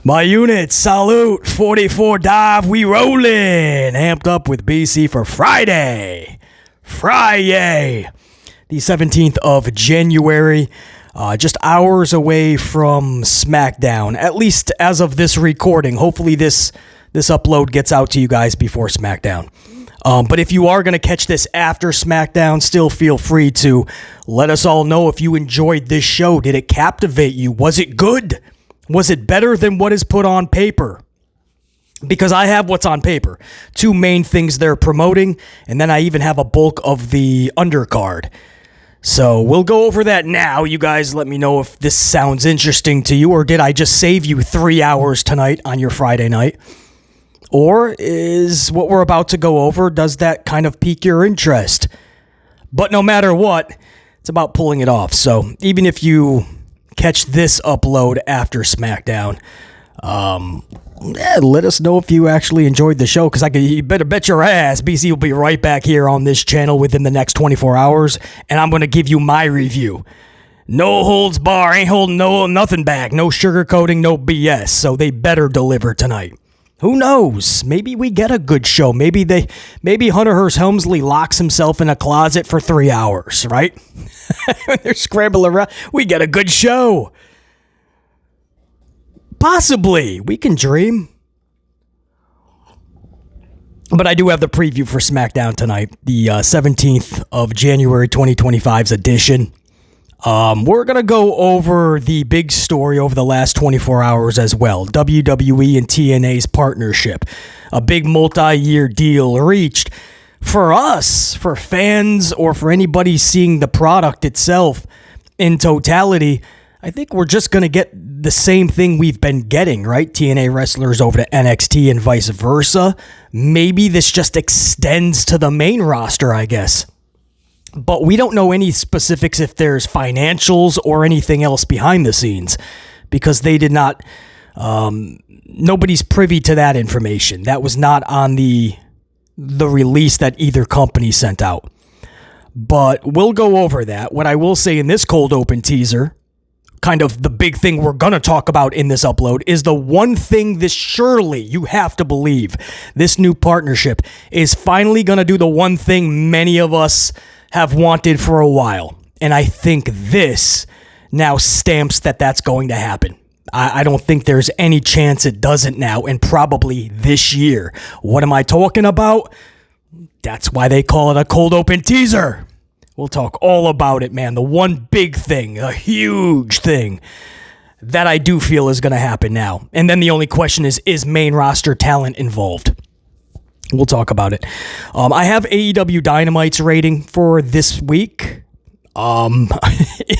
My unit, salute, 44 dive, we rollin'. Amped up with BC for Friday, the 17th of January. Just hours away from Smackdown, at least as of this recording. Hopefully this upload gets out to you guys before Smackdown. But if you are going to catch this after Smackdown, still feel free to let us all know if you enjoyed this show. Did it captivate you? Was it good? Was it better than what is put on paper? Because I have what's on paper. Two main things they're promoting, and then I even have a bulk of the undercard. So we'll go over that now. You guys let me know if this sounds interesting to you, or did I just save you 3 hours tonight on your Friday night? Or is what we're about to go over, does that kind of pique your interest? But no matter what, it's about pulling it off. So even if you catch this upload after Smackdown, let us know if you actually enjoyed the show, because you better bet your ass BC will be right back here on this channel within the next 24 hours, and I'm going to give you my review. No holds bar, ain't holding nothing back, no sugarcoating, no BS, so they better deliver tonight. Who knows? Maybe we get a good show. Maybe Hunter Hearst Helmsley locks himself in a closet for 3 hours, right? They're scrambling around. We get a good show. Possibly. We can dream. But I do have the preview for SmackDown tonight, the 17th of January 2025's edition. We're going to go over the big story over the last 24 hours as well. WWE and TNA's partnership. A big multi-year deal reached. For us, for fans, or for anybody seeing the product itself in totality, I think we're just going to get the same thing we've been getting, right? TNA wrestlers over to NXT and vice versa. Maybe this just extends to the main roster, I guess. But we don't know any specifics if there's financials or anything else behind the scenes, because they did not, nobody's privy to that information. That was not on the release that either company sent out. But we'll go over that. What I will say in this cold open teaser, kind of the big thing we're going to talk about in this upload, is the one thing this surely, you have to believe, this new partnership is finally going to do the one thing many of us have wanted for a while. And I think this now stamps that that's going to happen. I don't think there's any chance it doesn't now, and probably this year. What am I talking about? That's why they call it a cold open teaser. We'll talk all about it, man. The one big thing, a huge thing that I do feel is going to happen now. And then the only question is main roster talent involved? We'll talk about it. I have AEW Dynamite's rating for this week.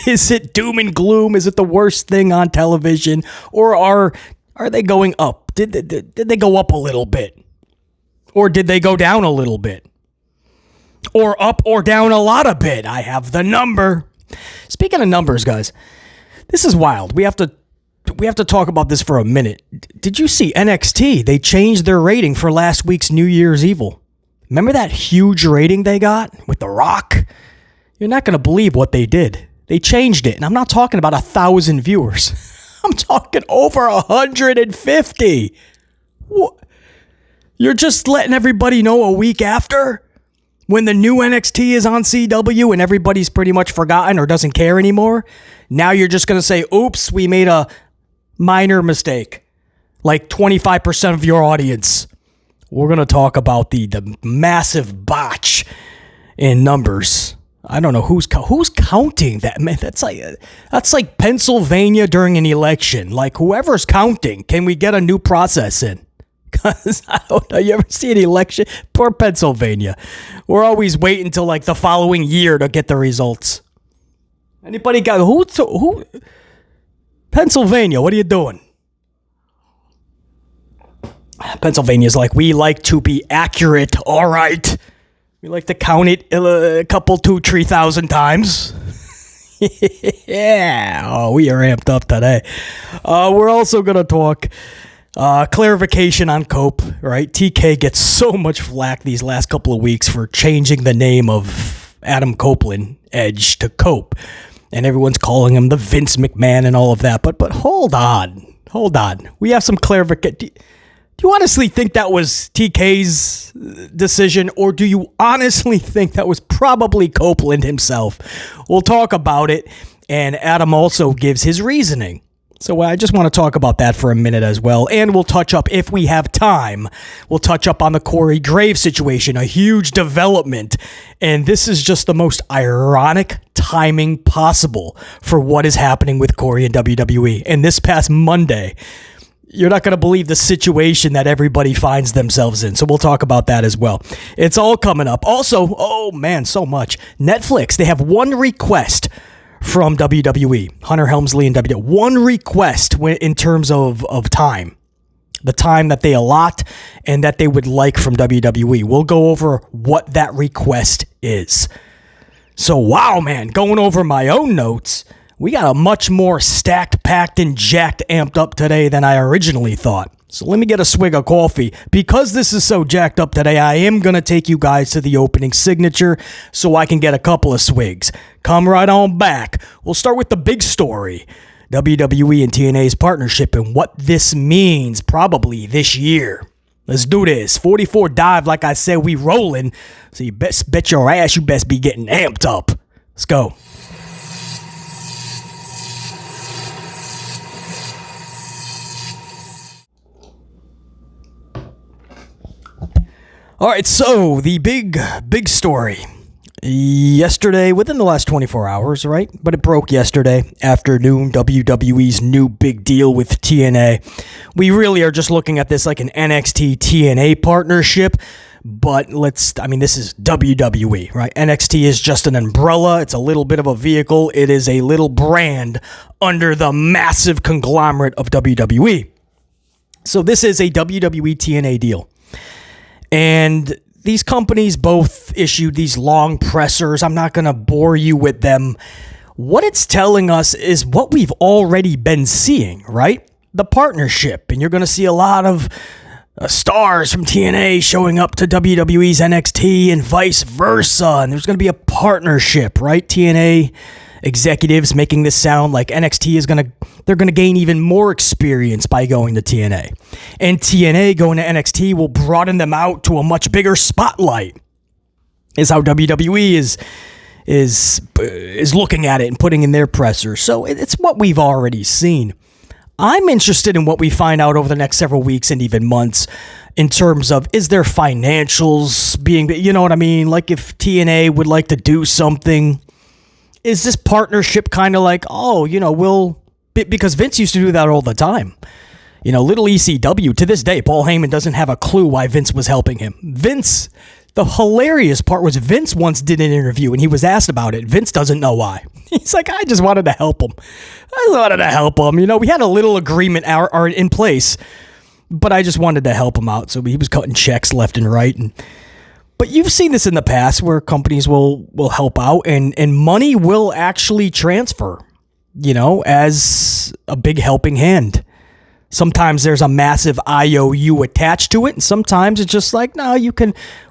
Is it doom and gloom? Is it the worst thing on television? Or are they going up? Did they go up a little bit? Or did they go down a little bit? Or up or down a lot of bit? I have the number. Speaking of numbers, guys, this is wild. We have to talk about this for a minute. Did you see NXT? They changed their rating for last week's New Year's Evil. Remember that huge rating they got with The Rock? You're not going to believe what they did. They changed it. And I'm not talking about 1,000 viewers. I'm talking over 150. What? You're just letting everybody know a week after? When the new NXT is on CW and everybody's pretty much forgotten or doesn't care anymore? Now you're just going to say, oops, we made a minor mistake. Like 25% of your audience. We're going to talk about the massive botch in numbers. I don't know who's counting that, man. That's like Pennsylvania during an election. Like, whoever's counting, can we get a new process in? Because I don't know, you ever see an election? Poor Pennsylvania. We're always waiting until like the following year to get the results. Anybody got who? Pennsylvania, what are you doing? Pennsylvania's like, we like to be accurate. All right, we like to count it a couple 2,000-3,000 times. Yeah. Oh, we are amped up today. We're also gonna talk clarification on Cope, right? TK gets so much flack these last couple of weeks for changing the name of Adam Copeland, Edge, to Cope. And everyone's calling him the Vince McMahon and all of that. But hold on. Hold on. We have some clarification. Do you honestly think that was TK's decision, or do you honestly think that was probably Copeland himself? We'll talk about it, and Adam also gives his reasoning. So I just want to talk about that for a minute as well, and we'll touch up, if we have time, we'll touch up on the Corey Graves situation, a huge development, and this is just the most ironic timing possible for what is happening with Corey and WWE. And this past Monday, you're not going to believe the situation that everybody finds themselves in. So we'll talk about that as well. It's all coming up. Also, oh man, so much. Netflix, they have one request from WWE, Hunter Helmsley and WWE. One request in terms of time. The time that they allot and that they would like from WWE. We'll go over what that request is. So wow, man, going over my own notes, we got a much more stacked, packed, and jacked amped up today than I originally thought. So let me get a swig of coffee. Because this is so jacked up today, I am going to take you guys to the opening signature so I can get a couple of swigs. Come right on back. We'll start with the big story. WWE and TNA's partnership and what this means probably this year. Let's do this. 44 dive, like I said, we rolling. So you best bet your ass you best be getting amped up. Let's go. All right, so the big story. Yesterday, within the last 24 hours, right? But it broke yesterday afternoon, WWE's new big deal with TNA. We really are just looking at this like an NXT TNA partnership, but this is WWE, right? NXT is just an umbrella. It's a little bit of a vehicle. It is a little brand under the massive conglomerate of WWE. So this is a WWE TNA deal. And these companies both issued these long pressers. I'm not going to bore you with them. What it's telling us is what we've already been seeing, right? The partnership. And you're going to see a lot of stars from TNA showing up to WWE's NXT and vice versa. And there's going to be a partnership, right? TNA executives making this sound like NXT they're going to gain even more experience by going to TNA. And TNA going to NXT will broaden them out to a much bigger spotlight. Is how WWE is looking at it and putting in their presser. So it's what we've already seen. I'm interested in what we find out over the next several weeks and even months in terms of, is there financials being, you know what I mean? Like if TNA would like to do something, is this partnership kind of like, because Vince used to do that all the time. Little ECW, to this day, Paul Heyman doesn't have a clue why Vince was helping him. The hilarious part was Vince once did an interview and he was asked about it. Vince doesn't know why. He's like, I just wanted to help him. We had a little agreement in place, but I just wanted to help him out. So he was cutting checks left and right. But you've seen this in the past where companies will help out and money will actually transfer, as a big helping hand. Sometimes there's a massive IOU attached to it, and sometimes it's just like, no,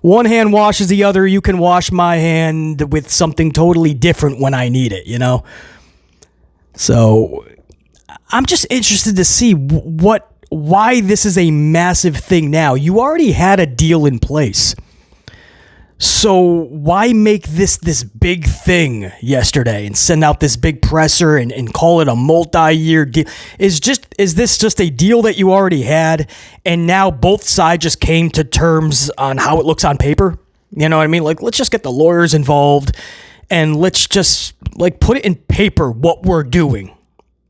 one hand washes the other, you can wash my hand with something totally different when I need it, So I'm just interested to see why this is a massive thing now. You already had a deal in place. So why make this big thing yesterday and send out this big presser and call it a multi-year deal? Is this just a deal that you already had and now both sides just came to terms on how it looks on paper? You know what I mean? Like, let's just get the lawyers involved and let's just put it in paper what we're doing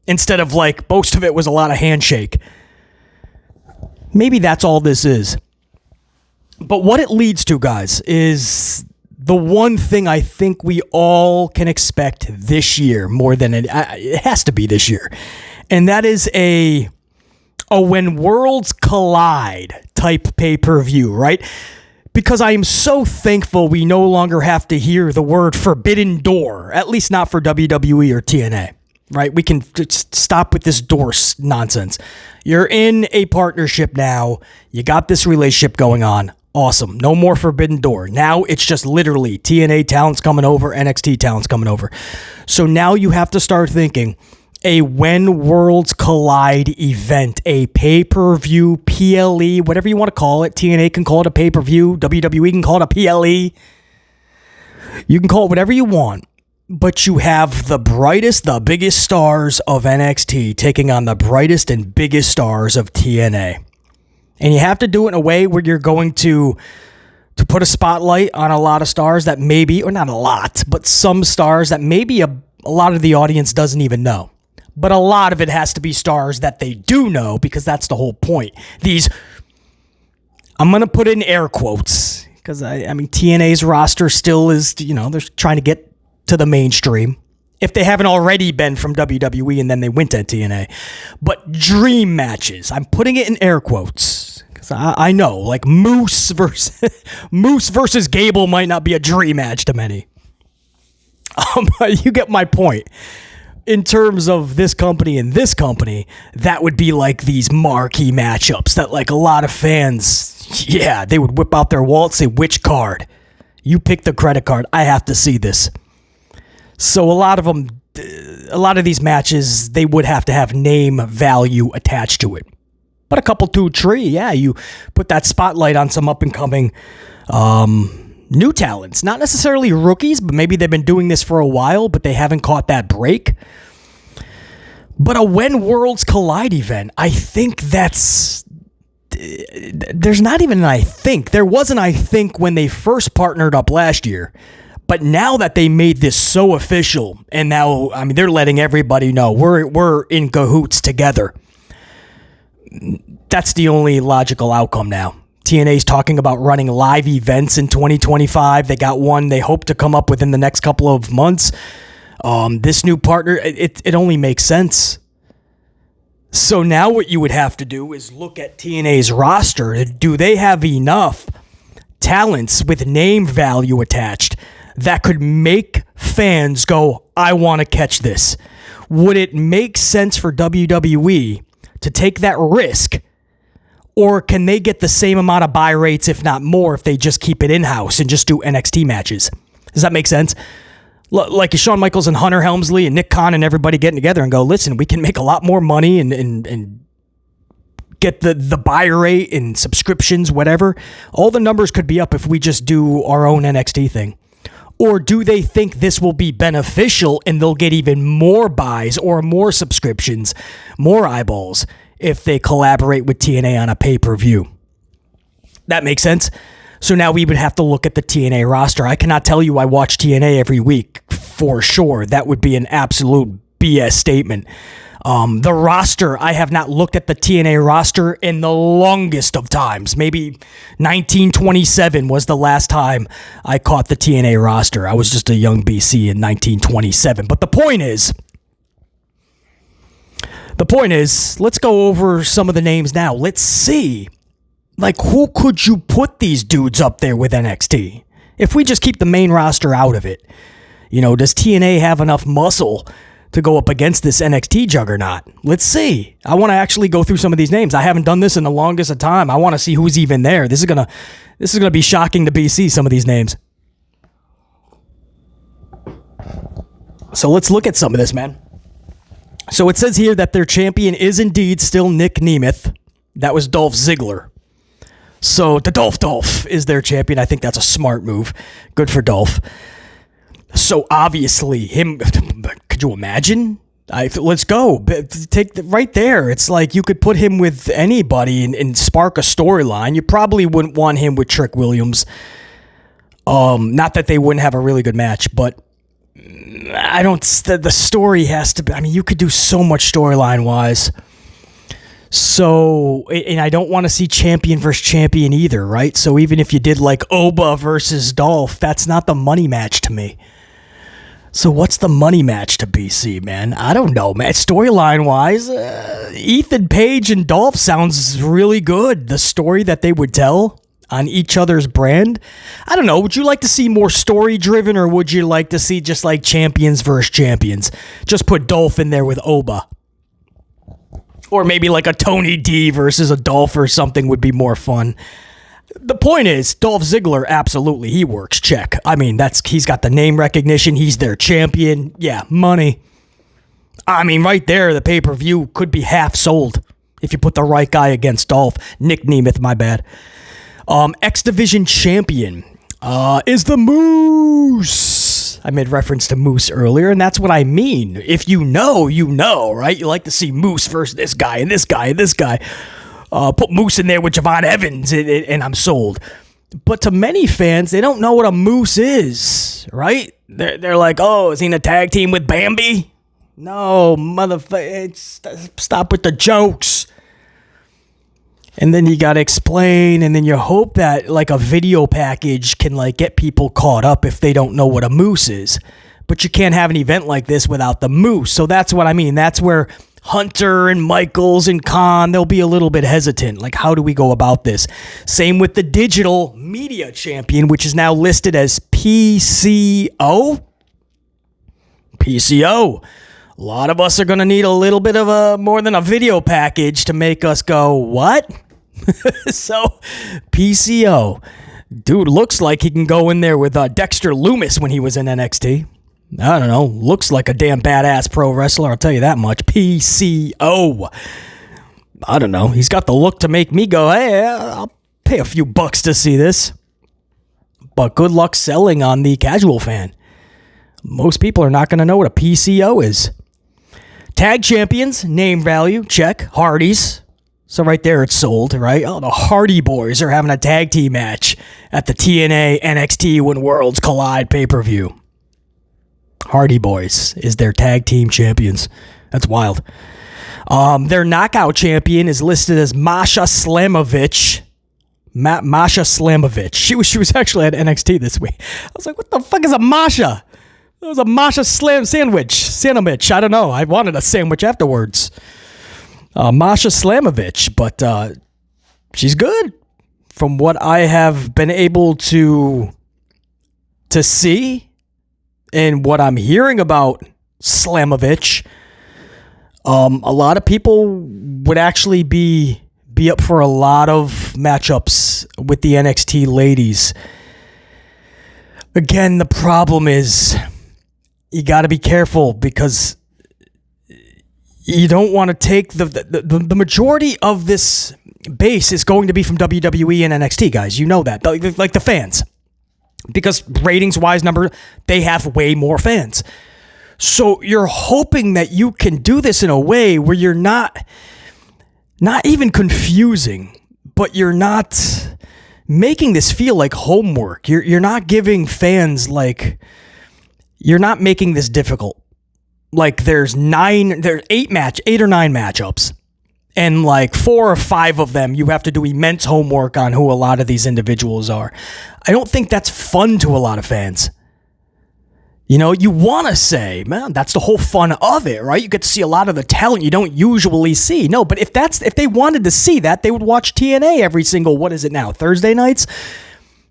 instead of most of it was a lot of handshake. Maybe that's all this is. But what it leads to, guys, is the one thing I think we all can expect this year more than it has to be this year. And that is a when worlds collide type pay-per-view, right? Because I am so thankful we no longer have to hear the word forbidden door, at least not for WWE or TNA, right? We can just stop with this door nonsense. You're in a partnership now. You got this relationship going on. Awesome. No more forbidden door. Now it's just literally TNA talent's coming over, NXT talent's coming over. So now you have to start thinking, a When Worlds Collide event, a pay-per-view, PLE, whatever you want to call it. TNA can call it a pay-per-view. WWE can call it a PLE. You can call it whatever you want. But you have the brightest, the biggest stars of NXT taking on the brightest and biggest stars of TNA. And you have to do it in a way where you're going to put a spotlight on a lot of stars that maybe, or not a lot, but some stars that maybe a lot of the audience doesn't even know. But a lot of it has to be stars that they do know, because that's the whole point. These, I'm going to put in air quotes, because I mean, TNA's roster still is, they're trying to get to the mainstream, if they haven't already been from WWE and then they went to TNA. But dream matches, I'm putting it in air quotes, because I know, like Moose versus Gable might not be a dream match to many. You get my point. In terms of this company and this company, that would be like these marquee matchups that like a lot of fans, they would whip out their wallet, say, which card? You pick the credit card. I have to see this. So a lot of these matches, they would have to have name value attached to it. But a couple, 2, 3, you put that spotlight on some up-and-coming new talents. Not necessarily rookies, but maybe they've been doing this for a while, but they haven't caught that break. But a When Worlds Collide event, I think there's not even an I think. There was an I think when they first partnered up last year. But now that they made this so official, and now, I mean, they're letting everybody know we're in cahoots together. That's the only logical outcome now. TNA's talking about running live events in 2025. They got one they hope to come up within the next couple of months. This new partner, it only makes sense. So now what you would have to do is look at TNA's roster. Do they have enough talents with name value attached that could make fans go, I want to catch this? Would it make sense for WWE to take that risk? Or can they get the same amount of buy rates, if not more, if they just keep it in-house and just do NXT matches? Does that make sense? Like Shawn Michaels and Hunter Helmsley and Nick Khan and everybody getting together and go, listen, we can make a lot more money and get the buy rate and subscriptions, whatever. All the numbers could be up if we just do our own NXT thing. Or do they think this will be beneficial and they'll get even more buys or more subscriptions, more eyeballs if they collaborate with TNA on a pay-per-view? That makes sense? So now we would have to look at the TNA roster. I cannot tell you I watch TNA every week for sure. That would be an absolute BS statement. The roster, I have not looked at the TNA roster in the longest of times. Maybe 1927 was the last time I caught the TNA roster. I was just a young BC in 1927. But the point is, let's go over some of the names now. Let's see, like, who could you put these dudes up there with NXT? If we just keep the main roster out of it, does TNA have enough muscle to go up against this NXT juggernaut? Let's see. I want to actually go through some of these names. I haven't done this in the longest of time. I want to see who's even there. This is gonna be shocking to BC, some of these names. So let's look at some of this, man. So it says here that their champion is indeed still Nick Nemeth. That was Dolph Ziggler. So the Dolph is their champion. I think that's a smart move. Good for Dolph. So obviously him, could you imagine? Let's go. Take right there. It's like you could put him with anybody and spark a storyline. You probably wouldn't want him with Trick Williams. Not that they wouldn't have a really good match, but the story has to be, I mean, you could do so much storyline wise. So, and I don't want to see champion versus champion either, right? So even if you did like Oba versus Dolph, that's not the money match to me. So what's the money match to BC, man? I don't know, man. Storyline-wise, Ethan Page and Dolph sounds really good. The story that they would tell on each other's brand. I don't know. Would you like to see more story-driven, or would you like to see just like champions versus champions? Just put Dolph in there with Oba. Or maybe like a Tony D versus a Dolph or something would be more fun. The point is, Dolph Ziggler, absolutely, he works, check. I mean, he's got the name recognition, he's their champion. Yeah, money. I mean, right there, the pay-per-view could be half sold if you put the right guy against Dolph. Nick Nemeth, my bad. X Division champion is the Moose. I made reference to Moose earlier, and that's what I mean. If you know, you know, right? You like to see Moose versus this guy and this guy and this guy. Put Moose in there with Javon Evans, and I'm sold. But to many fans, they don't know what a Moose is, right? They're like, oh, is he in a tag team with Bambi? No, motherfucker, stop with the jokes. And then you got to explain, and then you hope that like a video package can like get people caught up if they don't know what a Moose is. But you can't have an event like this without the Moose. So that's what I mean. That's where Hunter and Michaels and Khan, they'll be a little bit hesitant. Like, how do we go about this? Same with the digital media champion, which is now listed as PCO. PCO. A lot of us are going to need a little bit of more than a video package to make us go, what? So, PCO. Dude looks like he can go in there with Dexter Lumis when he was in NXT. I don't know. Looks like a damn badass pro wrestler, I'll tell you that much. PCO. I don't know. He's got the look to make me go, hey, I'll pay a few bucks to see this. But good luck selling on the casual fan. Most people are not going to know what a PCO is. Tag champions, name value, check. Hardys. So right there it's sold, right? Oh, the Hardy Boys are having a tag team match at the TNA NXT When Worlds Collide pay-per-view. Hardy Boys is their tag team champions. That's wild. Their knockout champion is listed as Masha Slamovich. Masha Slamovich. She was actually at NXT this week. I was like, what the fuck is a Masha? It was a Masha Sandwich. I don't know. I wanted a sandwich afterwards. Masha Slamovich, but she's good. From what I have been able to see and what I'm hearing about Slamovich, a lot of people would actually be up for a lot of matchups with the NXT ladies. Again, the problem is you got to be careful because you don't want to take the majority of this base is going to be from WWE and NXT, guys. You know that, like the fans, because ratings wise they have way more fans. So you're hoping that you can do this in a way where you're not even confusing, but you're not making this feel like homework. You're not giving fans you're not making this difficult. Like there's 8 or 9 matchups, and like 4 or 5 of them you have to do immense homework on who a lot of these individuals are. I don't think that's fun to a lot of fans. You know, you want to say, man, that's the whole fun of it, right? You get to see a lot of the talent you don't usually see. No, but if they wanted to see that, they would watch TNA every single, what is it now, Thursday nights?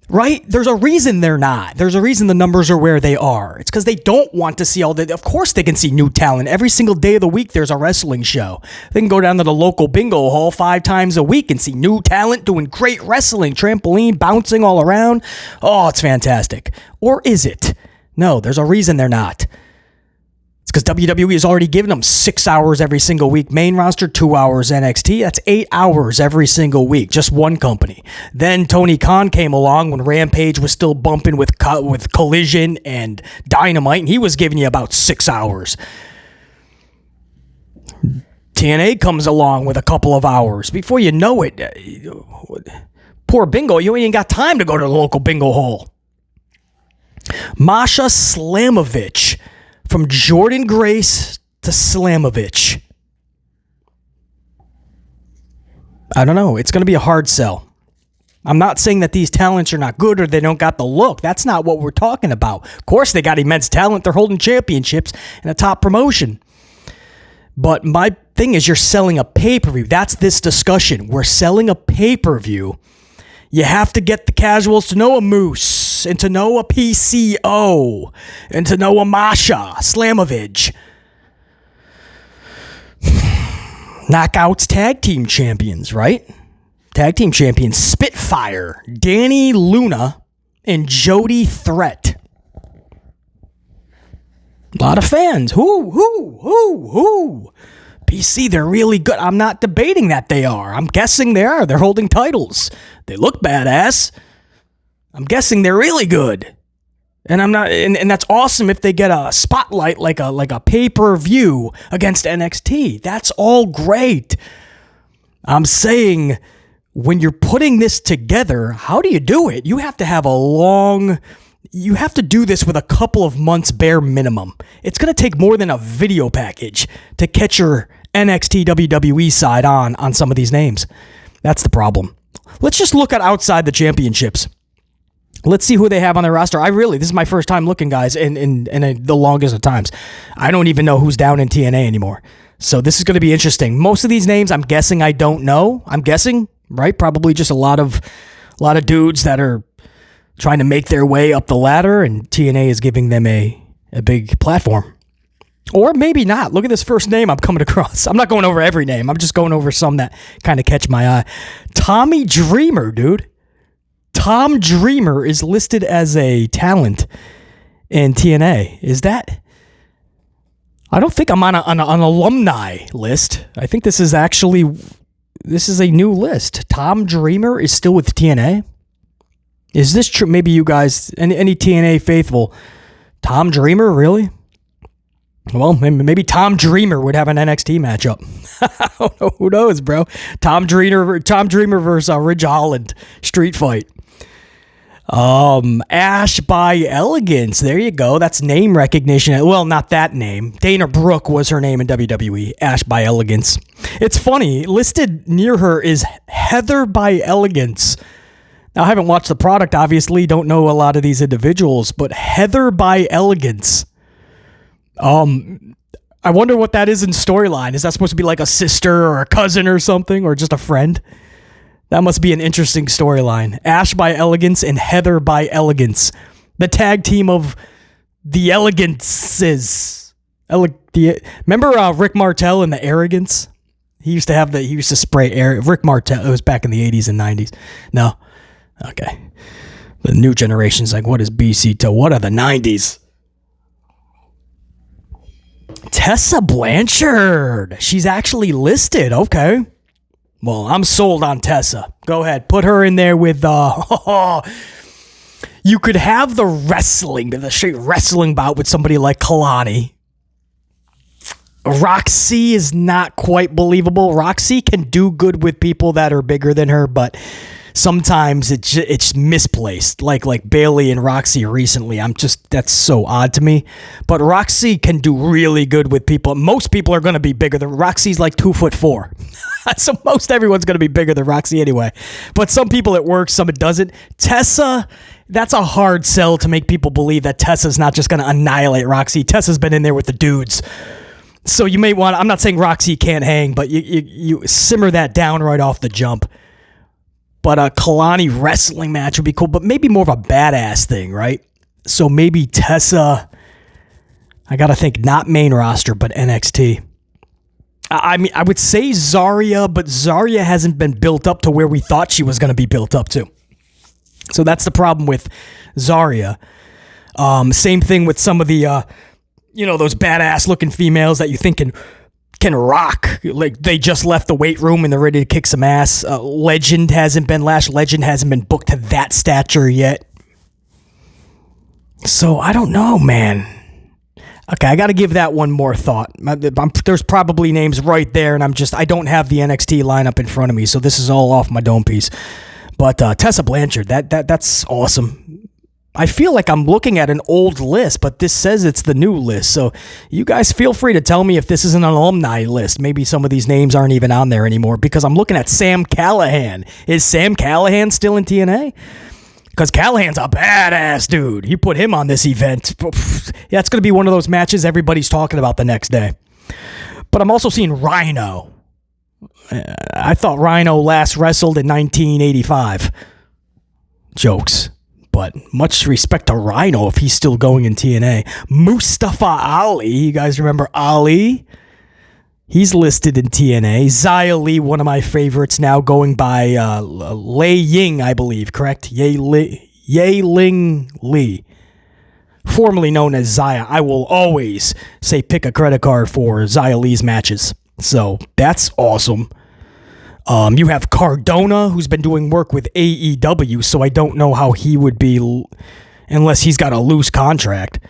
Right? There's a reason they're not. There's a reason the numbers are where they are. It's because they don't want to see of course they can see new talent. Every single day of the week, there's a wrestling show. They can go down to the local bingo hall 5 times a week and see new talent doing great wrestling, trampoline, bouncing all around. Oh, it's fantastic. Or is it? No, there's a reason they're not. It's because WWE has already given them 6 hours every single week. Main roster, 2 hours NXT. That's 8 hours every single week. Just one company. Then Tony Khan came along when Rampage was still bumping with Collision and Dynamite, and he was giving you about 6 hours. TNA comes along with a couple of hours. Before you know it, poor bingo, you ain't got time to go to the local bingo hall. Masha Slamovich. From Jordan Grace to Slamovich. I don't know. It's going to be a hard sell. I'm not saying that these talents are not good or they don't got the look. That's not what we're talking about. Of course, they got immense talent. They're holding championships and a top promotion. But my thing is, you're selling a pay-per-view. That's this discussion. We're selling a pay-per-view. You have to get the casuals to know a Moose and to know a PCO and to know a Masha Slamovich. Knockouts tag team champions, right? Tag team champions Spitfire, Danny Luna, and Jody Threat. A lot of fans. Who? BC, they're really good. I'm not debating that they are. I'm guessing they are. They're holding titles. They look badass. I'm guessing they're really good. And I'm not, and that's awesome if they get a spotlight like a pay-per-view against NXT. That's all great. I'm saying when you're putting this together, how do you do it? You have to have you have to do this with a couple of months bare minimum. It's going to take more than a video package to catch your NXT WWE side on some of these names. That's the problem. Let's just look at outside the championships. Let's see who they have on their roster. This is my first time looking, guys, in the longest of times. I don't even know who's down in TNA anymore. So this is going to be interesting. Most of these names, I'm guessing I don't know. I'm guessing, right? Probably just a lot of dudes that are trying to make their way up the ladder, and TNA is giving them a big platform. Or maybe not. Look at this first name I'm coming across. I'm not going over every name. I'm just going over some that kind of catch my eye. Tommy Dreamer, dude. Tom Dreamer is listed as a talent in TNA. Is that? I don't think I'm on an alumni list. I think this is a new list. Tom Dreamer is still with TNA. Is this true? Maybe you guys, any TNA faithful, Tom Dreamer, really? Well, maybe Tom Dreamer would have an NXT matchup. I don't know. Who knows, bro? Tom Dreamer versus Ridge Holland street fight. Ash by Elegance. There you go. That's name recognition. Well, not that name. Dana Brooke was her name in WWE. Ash by Elegance. It's funny. Listed near her is Heather by Elegance. Now, I haven't watched the product, obviously. Don't know a lot of these individuals, but Heather by Elegance. I wonder what that is in storyline. Is that supposed to be like a sister or a cousin or something, or just a friend? That must be an interesting storyline. Ash by Elegance and Heather by Elegance. The tag team of the Elegances. Remember Rick Martel and the Arrogance? He used to spray air. Rick Martel, it was back in the 80s and 90s. No? Okay. The new generation's like, what is BC to what are the 90s? Tessa Blanchard. She's actually listed. Okay. Well, I'm sold on Tessa. Go ahead. Put her in there with, you could have the straight wrestling bout with somebody like Kalani. Roxy is not quite believable. Roxy can do good with people that are bigger than her, but sometimes it's misplaced. Like Bailey and Roxy recently. That's so odd to me. But Roxy can do really good with people. Most people are going to be bigger than Roxy's like 2'4". So most everyone's going to be bigger than Roxy anyway. But some people it works, some it doesn't. Tessa, that's a hard sell to make people believe that Tessa's not just going to annihilate Roxy. Tessa's been in there with the dudes. So you may want, I'm not saying Roxy can't hang, but you simmer that down right off the jump. But a Kalani wrestling match would be cool, but maybe more of a badass thing, right? So maybe Tessa, I got to think not main roster, but NXT. I mean, I would say Zarya, but Zarya hasn't been built up to where we thought she was going to be built up to. So that's the problem with Zarya. Same thing with some of the, those badass looking females that you think can rock. Like they just left the weight room and they're ready to kick some ass. Legend hasn't been booked to that stature yet. So I don't know, man. Okay, I got to give that one more thought. There's probably names right there, and I don't have the NXT lineup in front of me, so this is all off my dome piece. But Tessa Blanchard, that's awesome. I feel like I'm looking at an old list, but this says it's the new list. So you guys feel free to tell me if this is an alumni list. Maybe some of these names aren't even on there anymore, because I'm looking at Sam Callahan. Is Sam Callahan still in TNA? Because Callahan's a badass dude. You put him on this event. Yeah, it's going to be one of those matches everybody's talking about the next day. But I'm also seeing Rhino. I thought Rhino last wrestled in 1985. Jokes. But much respect to Rhino if he's still going in TNA. Mustafa Ali. You guys remember Ali? He's listed in TNA. Xia Li, one of my favorites now, going by Lei Ying, I believe, correct? Ye Ling Li. formerly known as Xia. I will always say pick a credit card for Xia Li's matches. So that's awesome. You have Cardona, who's been doing work with AEW, so I don't know how he would be unless he's got a loose contract.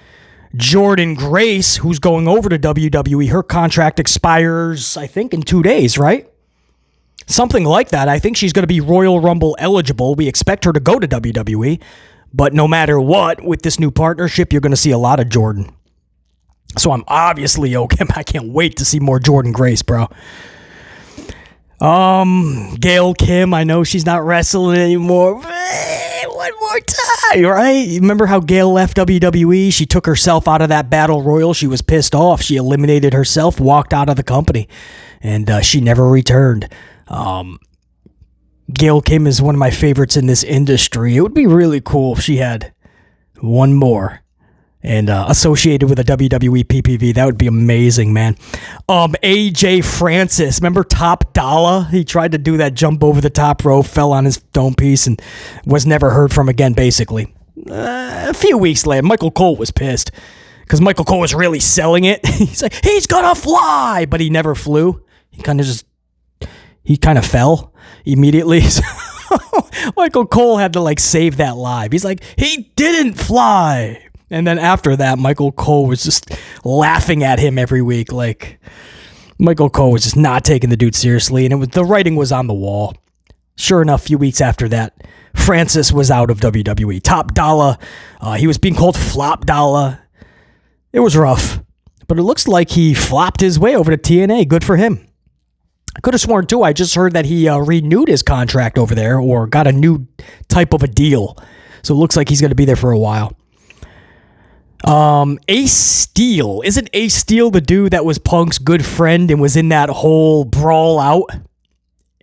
Jordan Grace, who's going over to WWE, her contract expires, I think, in 2 days, right? Something like that. I think she's going to be Royal Rumble eligible. We expect her to go to WWE, but no matter what, with this new partnership, you're going to see a lot of Jordan. So I'm obviously okay. I can't wait to see more Jordan Grace, bro. Gail Kim, I know she's not wrestling anymore. One more time, right? You remember how Gail left WWE? She took herself out of that battle royal. She was pissed off. She eliminated herself, walked out of the company, and she never returned. Gail Kim is one of my favorites in this industry. It would be really cool if she had one more and associated with a WWE PPV. That would be amazing, man. AJ Francis, remember Top Dollar? He tried to do that jump over the top rope, fell on his dome piece, and was never heard from again, basically. A few weeks later, Michael Cole was pissed because Michael Cole was really selling it. He's like, he's gonna fly, but he never flew. He kind of fell immediately. So Michael Cole had to save that live. He's like, he didn't fly. And then after that, Michael Cole was just laughing at him every week. Michael Cole was just not taking the dude seriously, and the writing was on the wall. Sure enough, a few weeks after that, Francis was out of WWE. Top Dollar, he was being called Flop Dollar. It was rough, but it looks like he flopped his way over to TNA. Good for him. I could have sworn, too, I just heard that he renewed his contract over there or got a new type of a deal. So it looks like he's going to be there for a while. Ace Steel. Isn't Ace Steel the dude that was Punk's good friend and was in that whole brawl out?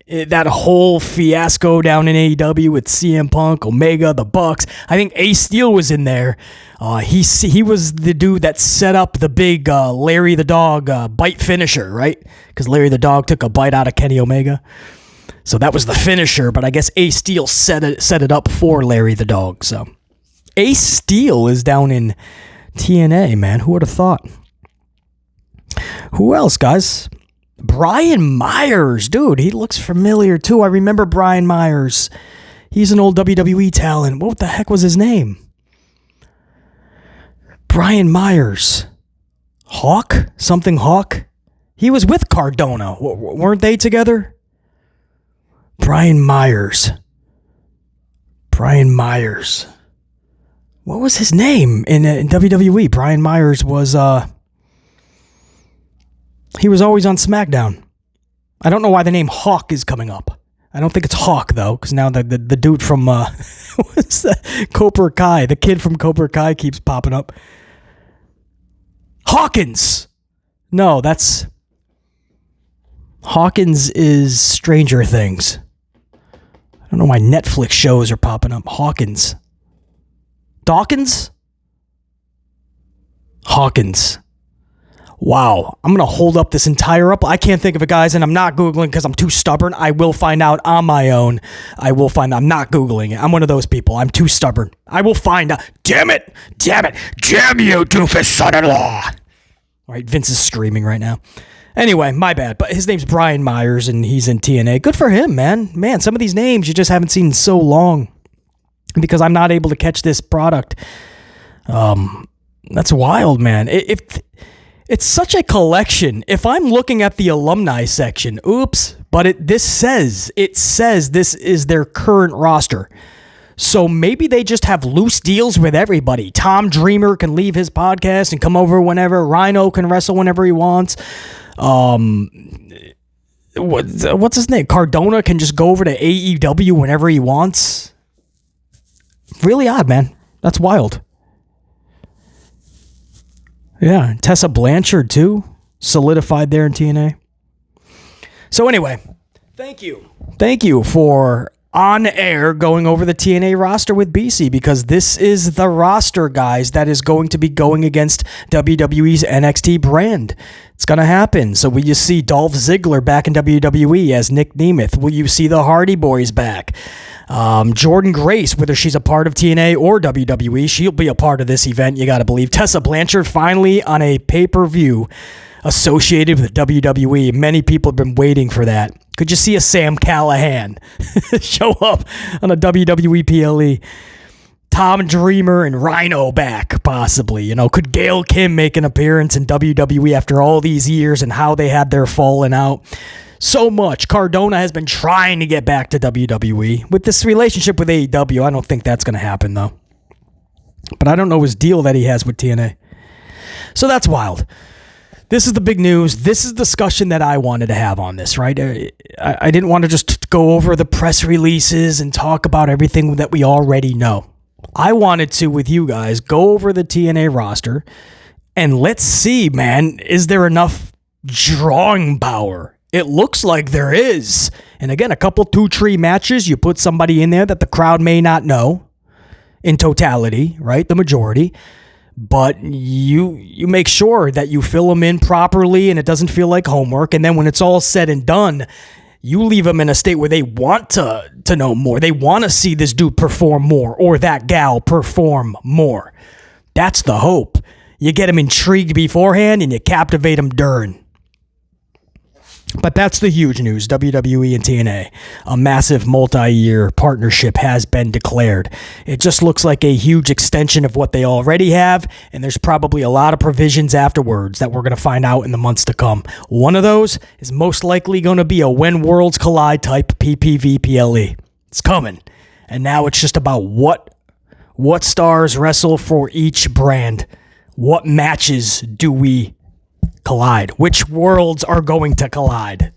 That whole fiasco down in AEW with CM Punk, Omega, the Bucks. I think Ace Steel was in there. He was the dude that set up the big Larry the Dog bite finisher, right? Because Larry the Dog took a bite out of Kenny Omega. So that was the finisher, but I guess Ace Steel set it up for Larry the Dog. So Ace Steel is down in TNA, man. Who would have thought? Who else, guys? Brian Myers. Dude, he looks familiar, too. I remember Brian Myers. He's an old WWE talent. What the heck was his name? Brian Myers. Hawk? Something Hawk? He was with Cardona. Weren't they together? Brian Myers. Brian Myers. What was his name in WWE? Brian Myers was, he was always on Smackdown. I don't know why the name Hawk is coming up. I don't think it's Hawk, though, because now the dude from, what's that? Cobra Kai, the kid from Cobra Kai keeps popping up. Hawkins! No, Hawkins is Stranger Things. I don't know why Netflix shows are popping up. Hawkins. Dawkins? Hawkins. Wow. I'm going to hold up this entire up. I can't think of it, guys, and I'm not Googling because I'm too stubborn. I will find out on my own. I'm not Googling it. I'm one of those people. I'm too stubborn. I will find out. Damn it. Damn you, doofus son-in-law. All right, Vince is screaming right now. Anyway, my bad. But his name's Brian Myers, and he's in TNA. Good for him, man. Man, some of these names you just haven't seen in so long because I'm not able to catch this product. That's wild, man. It's such a collection. If I'm looking at the alumni section, but it says this is their current roster. So maybe they just have loose deals with everybody. Tom Dreamer can leave his podcast and come over whenever. Rhino can wrestle whenever he wants. What's his name? Cardona can just go over to AEW whenever he wants. Really odd, man. That's wild. Yeah, Tessa Blanchard, too. Solidified there in TNA. So anyway, thank you. Thank you for on air going over the TNA roster with BC, because this is the roster, guys, that is going to be going against WWE's NXT brand. It's going to happen. So will you see Dolph Ziggler back in WWE as Nick Nemeth? Will you see the Hardy Boys back? Jordan Grace, whether she's a part of TNA or WWE, she'll be a part of this event, you got to believe. Tessa Blanchard finally on a pay-per-view associated with WWE. Many people have been waiting for that. Could you see a Sam Callahan show up on a WWE PLE? Tom Dreamer and Rhino back, possibly. Could Gail Kim make an appearance in WWE after all these years and how they had their falling out? So much. Cardona has been trying to get back to WWE. With this relationship with AEW, I don't think that's going to happen, though. But I don't know his deal that he has with TNA. So that's wild. This is the big news. This is the discussion that I wanted to have on this, right? I didn't want to just go over the press releases and talk about everything that we already know. I wanted to, with you guys, go over the TNA roster and let's see, man, is there enough drawing power? It looks like there is. And again, a couple 2-tree matches, you put somebody in there that the crowd may not know in totality, right? The majority. But you make sure that you fill them in properly and it doesn't feel like homework. And then when it's all said and done, you leave them in a state where they want to know more. They want to see this dude perform more or that gal perform more. That's the hope. You get them intrigued beforehand and you captivate them during. But that's the huge news. WWE and TNA, a massive multi-year partnership has been declared. It just looks like a huge extension of what they already have, and there's probably a lot of provisions afterwards that we're going to find out in the months to come. One of those is most likely going to be a When Worlds Collide type PPV PLE. It's coming. And now it's just about what stars wrestle for each brand. What matches do we collide? Which worlds are going to collide?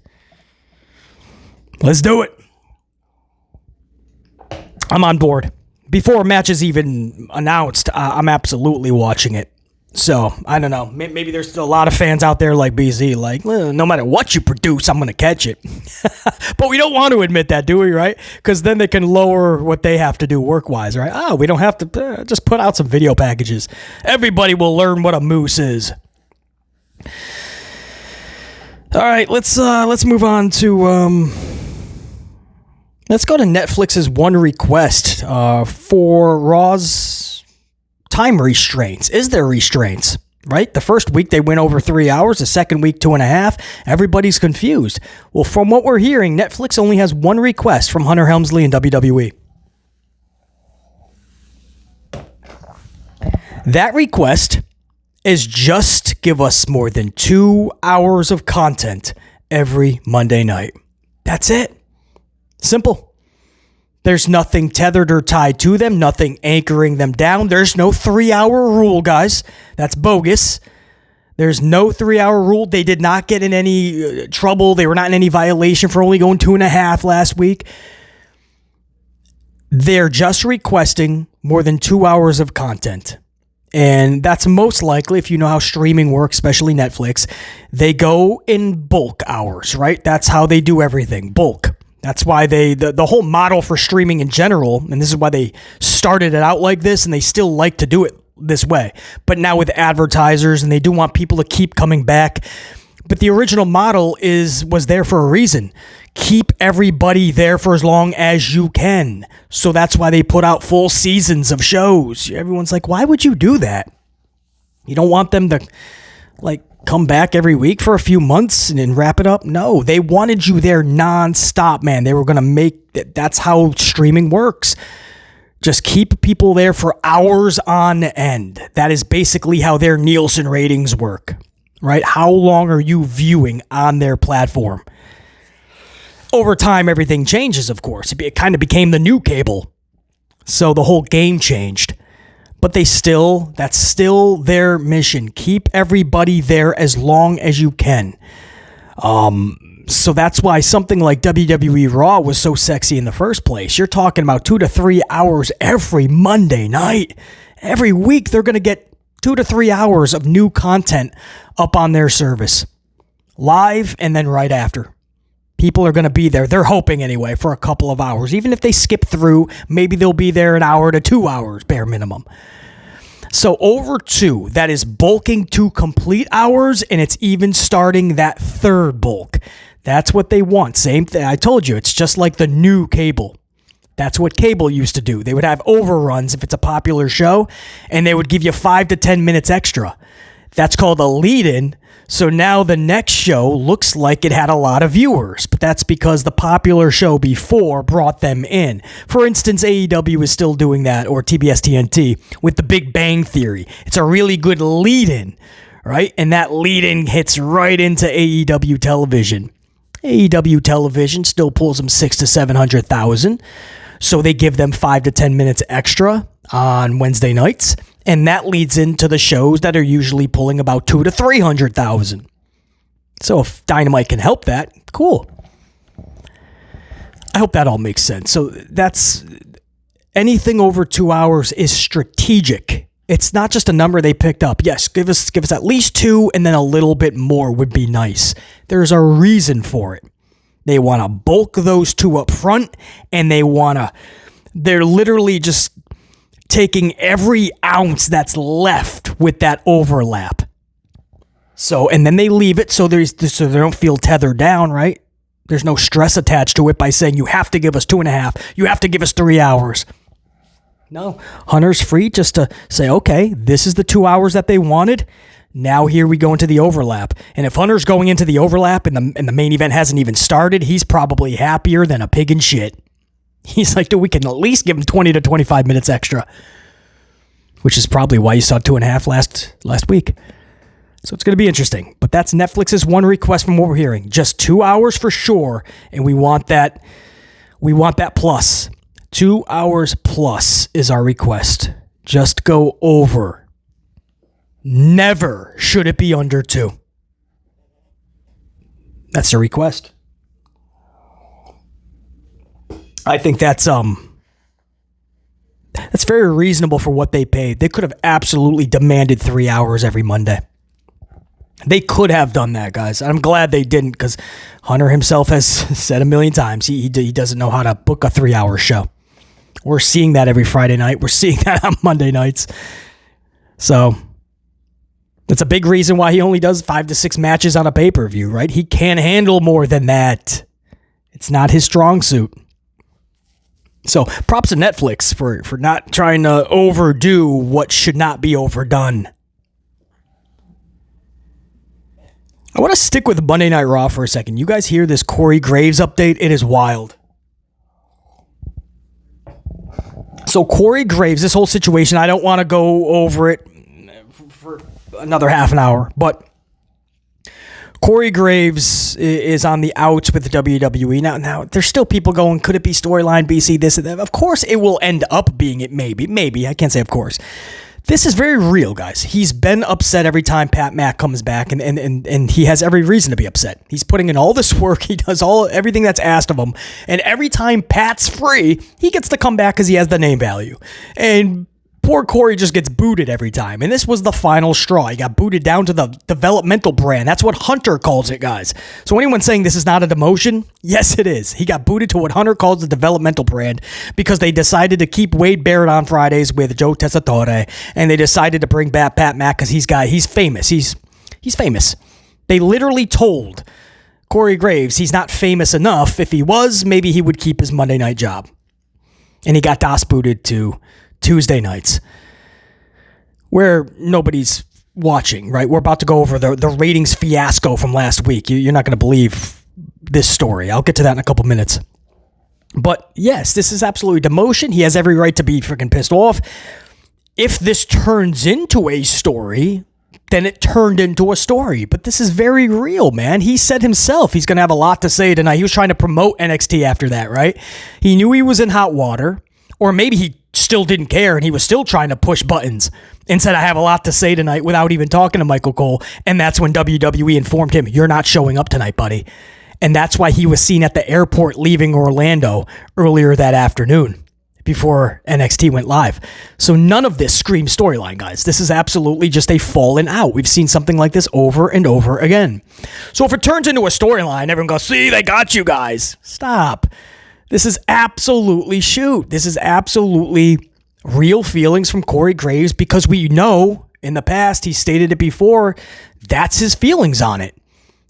Let's do it. I'm on board. Before a match is even announced, I'm absolutely watching it. So, I don't know. Maybe there's still a lot of fans out there like BZ, like, no matter what you produce, I'm going to catch it. But we don't want to admit that, do we, right? Because then they can lower what they have to do work-wise, right? Oh, we don't have to just put out some video packages. Everybody will learn what a moose is. All right, let's move on to let's go to Netflix's one request for Raw's time restraints. Is there restraints? Right? The first week they went over 3 hours. The second week 2.5. Everybody's confused. Well, from what we're hearing, Netflix only has one request from Hunter Helmsley and WWE. That request is just give us more than 2 hours of content every Monday night. That's it. Simple. There's nothing tethered or tied to them, nothing anchoring them down. There's no 3-hour rule, guys. That's bogus. There's no 3-hour rule. They did not get in any trouble. They were not in any violation for only going 2.5 last week. They're just requesting more than 2 hours of content. And that's most likely, if you know how streaming works, especially Netflix, they go in bulk hours, right? That's how they do everything, bulk. That's why the whole model for streaming in general, and this is why they started it out like this, and they still like to do it this way. But now with advertisers, and they do want people to keep coming back. But the original model was there for a reason. Keep everybody there for as long as you can. So that's why they put out full seasons of shows. Everyone's like, why would you do that? You don't want them to come back every week for a few months and then wrap it up? No, they wanted you there nonstop, man. They were going to make that's how streaming works. Just keep people there for hours on end. That is basically how their Nielsen ratings work, right? How long are you viewing on their platform? Over time, everything changes, of course. It kind of became the new cable. So the whole game changed. But that's still their mission. Keep everybody there as long as you can. So that's why something like WWE Raw was so sexy in the first place. You're talking about 2 to 3 hours every Monday night. Every week, they're going to get 2 to 3 hours of new content up on their service. Live and then right after. People are going to be there. They're hoping anyway for a couple of hours. Even if they skip through, maybe they'll be there an hour to 2 hours, bare minimum. So over 2, that is bulking 2 complete hours, and it's even starting that third bulk. That's what they want. Same thing. I told you, it's just like the new cable. That's what cable used to do. They would have overruns if it's a popular show, and they would give you 5 to 10 minutes extra. That's called a lead-in. So now the next show looks like it had a lot of viewers, but that's because the popular show before brought them in. For instance, AEW is still doing that, or TBS TNT, with the Big Bang Theory. It's a really good lead-in, right? And that lead-in hits right into AEW television. AEW television still pulls them 600,000 to 700,000, so they give them 5 to 10 minutes extra on Wednesday nights. And that leads into the shows that are usually pulling about 200,000 to 300,000. So if Dynamite can help that, cool. I hope that all makes sense. So that's anything over 2 hours is strategic. It's not just a number they picked up. Yes, give us at least 2, and then a little bit more would be nice. There's a reason for it. They want to bulk those 2 up front, and they're literally just taking every ounce that's left with that overlap. So, and then they leave it so they don't feel tethered down, right? There's no stress attached to it by saying you have to give us 2.5, you have to give us 3 hours. No, Hunter's free just to say, okay, this is the 2 hours that they wanted. Now here we go into the overlap. And if Hunter's going into the overlap and the main event hasn't even started, he's probably happier than a pig in shit. He's like, dude, we can at least give him 20 to 25 minutes extra, which is probably why you saw 2.5 last week. So it's going to be interesting. But that's Netflix's one request from what we're hearing. Just 2 hours for sure, and we want that plus. 2 hours plus is our request. Just go over. Never should it be under 2. That's the request. I think that's very reasonable for what they paid. They could have absolutely demanded 3 hours every Monday. They could have done that, guys. I'm glad they didn't, because Hunter himself has said a million times he doesn't know how to book a 3-hour show. We're seeing that every Friday night. We're seeing that on Monday nights. So that's a big reason why he only does 5 to 6 matches on a pay-per-view, right? He can't handle more than that. It's not his strong suit. So props to Netflix for not trying to overdo what should not be overdone. I want to stick with Monday Night Raw for a second. You guys hear this Corey Graves update? It is wild. So Corey Graves, this whole situation, I don't want to go over it for another half an hour, but Corey Graves is on the outs with the WWE. Now, there's still people going, could it be storyline, BC, this and that? Of course it will end up being it, maybe. I can't say of course. This is very real, guys. He's been upset every time Pat Mack comes back, and he has every reason to be upset. He's putting in all this work. He does everything that's asked of him. And every time Pat's free, he gets to come back because he has the name value. And poor Corey just gets booted every time. And this was the final straw. He got booted down to the developmental brand. That's what Hunter calls it, guys. So anyone saying this is not a demotion, yes, it is. He got booted to what Hunter calls the developmental brand because they decided to keep Wade Barrett on Fridays with Joe Tessitore, and they decided to bring back Pat Mack because he's famous. He's famous. They literally told Corey Graves he's not famous enough. If he was, maybe he would keep his Monday night job. And he got DOS booted to Tuesday nights, where nobody's watching, right? We're about to go over the ratings fiasco from last week. You're not going to believe this story. I'll get to that in a couple minutes. But yes, this is absolutely demotion. He has every right to be freaking pissed off. If this turns into a story, then it turned into a story. But this is very real, man. He said himself he's going to have a lot to say tonight. He was trying to promote NXT after that, right? He knew he was in hot water, or maybe he still didn't care and he was still trying to push buttons and said, I have a lot to say tonight without even talking to Michael Cole. And that's when WWE informed him, you're not showing up tonight, buddy. And that's why he was seen at the airport leaving Orlando earlier that afternoon before NXT went live. So none of this screams storyline, guys. This is absolutely just a falling out. We've seen something like this over and over again. So if it turns into a storyline, everyone goes, see, they got you guys. Stop. This is absolutely shoot. This is absolutely real feelings from Corey Graves, because we know in the past, he stated it before, that's his feelings on it.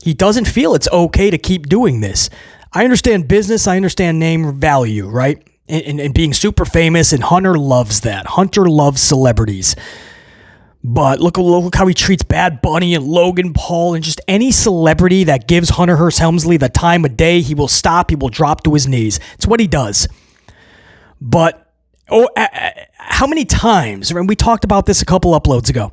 He doesn't feel it's okay to keep doing this. I understand business. I understand name value, right? and being super famous, and Hunter loves that. Hunter loves celebrities. But look how he treats Bad Bunny and Logan Paul and just any celebrity that gives Hunter Hearst Helmsley the time of day. He will stop. He will drop to his knees. It's what he does. But how many times, and we talked about this a couple uploads ago,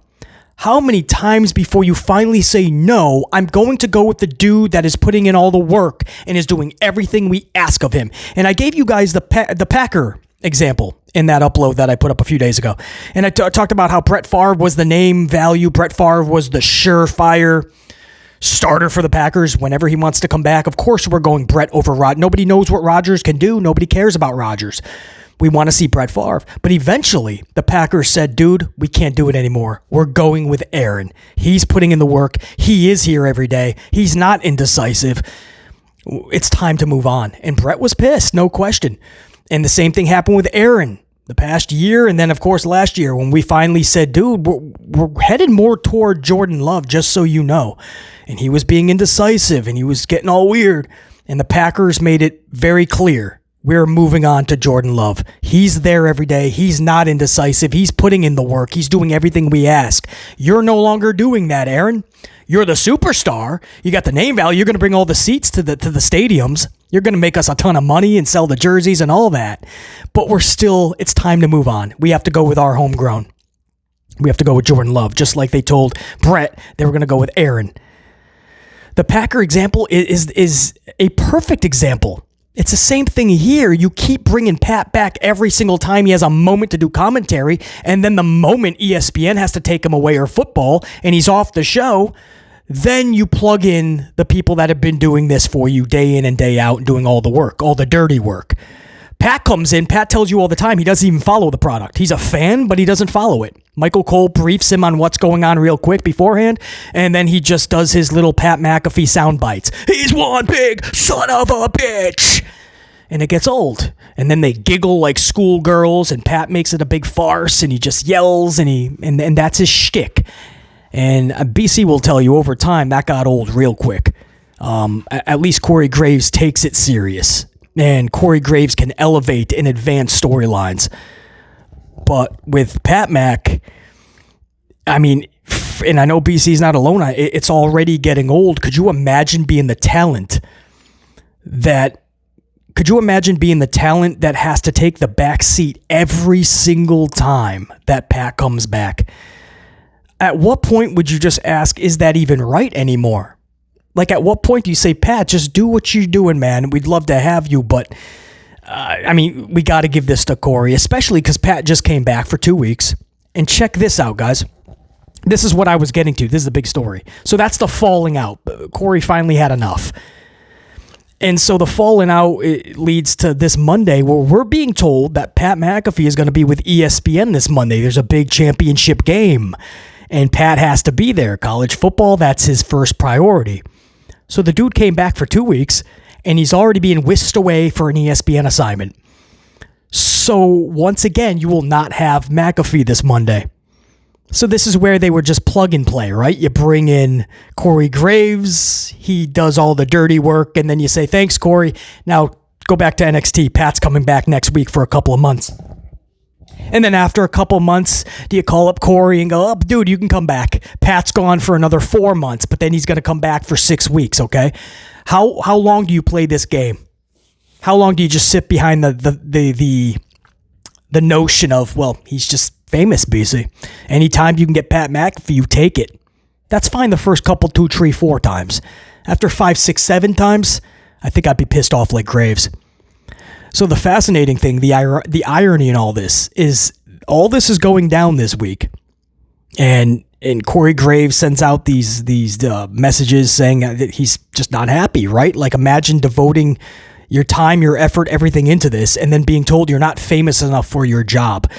how many times before you finally say, no, I'm going to go with the dude that is putting in all the work and is doing everything we ask of him? And I gave you guys the Packer example in that upload that I put up a few days ago. And I talked about how Brett Favre was the name value. Brett Favre was the surefire starter for the Packers whenever he wants to come back. Of course, we're going Brett over Rod. Nobody knows what Rodgers can do. Nobody cares about Rodgers. We want to see Brett Favre. But eventually, the Packers said, dude, we can't do it anymore. We're going with Aaron. He's putting in the work. He is here every day. He's not indecisive. It's time to move on. And Brett was pissed, no question. And the same thing happened with Aaron the past year, and then, of course, last year when we finally said, dude, we're headed more toward Jordan Love, just so you know. And he was being indecisive, and he was getting all weird. And the Packers made it very clear, we're moving on to Jordan Love. He's there every day. He's not indecisive. He's putting in the work. He's doing everything we ask. You're no longer doing that, Aaron. You're the superstar. You got the name value. You're going to bring all the seats to the stadiums. You're going to make us a ton of money and sell the jerseys and all that. But it's time to move on. We have to go with our homegrown. We have to go with Jordan Love, just like they told Brett they were going to go with Aaron. The Packer example is a perfect example. It's the same thing here. You keep bringing Pat back every single time he has a moment to do commentary, and then the moment ESPN has to take him away or football and he's off the show, then you plug in the people that have been doing this for you day in and day out and doing all the work, all the dirty work. Pat comes in. Pat tells you all the time he doesn't even follow the product. He's a fan, but he doesn't follow it. Michael Cole briefs him on what's going on real quick beforehand, and then he just does his little Pat McAfee sound bites. He's one big son of a bitch. And it gets old. And then they giggle like schoolgirls, and Pat makes it a big farce, and he just yells, and that's his shtick. And BC will tell you over time that got old real quick. At least Corey Graves takes it serious. And Corey Graves can elevate and advance storylines. But with Pat Mac, I mean, and I know BC's not alone, it's already getting old. Could you imagine being the talent that has to take the back seat every single time that Pat comes back? At what point would you just ask, is that even right anymore? Like, at what point do you say, Pat, just do what you're doing, man? We'd love to have you, but, we got to give this to Corey, especially because Pat just came back for 2 weeks. And check this out, guys. This is what I was getting to. This is the big story. So that's the falling out. Corey finally had enough. And so the falling out leads to this Monday where we're being told that Pat McAfee is going to be with ESPN this Monday. There's a big championship game, and Pat has to be there. College football, that's his first priority. So the dude came back for 2 weeks, and he's already being whisked away for an ESPN assignment. So once again, you will not have McAfee this Monday. So this is where they were just plug and play, right? You bring in Corey Graves, he does all the dirty work, and then you say, thanks, Corey. Now go back to NXT. Pat's coming back next week for a couple of months. And then after a couple of months, do you call up Corey and go, oh, dude, you can come back. Pat's gone for another 4 months, but then he's going to come back for 6 weeks, okay? How long do you play this game? How long do you just sit behind the notion of, well, he's just famous, BC. Anytime you can get Pat McAfee, you take it. That's fine the first couple, 2, 3, 4 times. After 5, 6, 7 times, I think I'd be pissed off like Graves. So the fascinating thing, the irony in all this is going down this week. And Corey Graves sends out these messages saying that he's just not happy, right? Like, imagine devoting your time, your effort, everything into this, and then being told you're not famous enough for your job.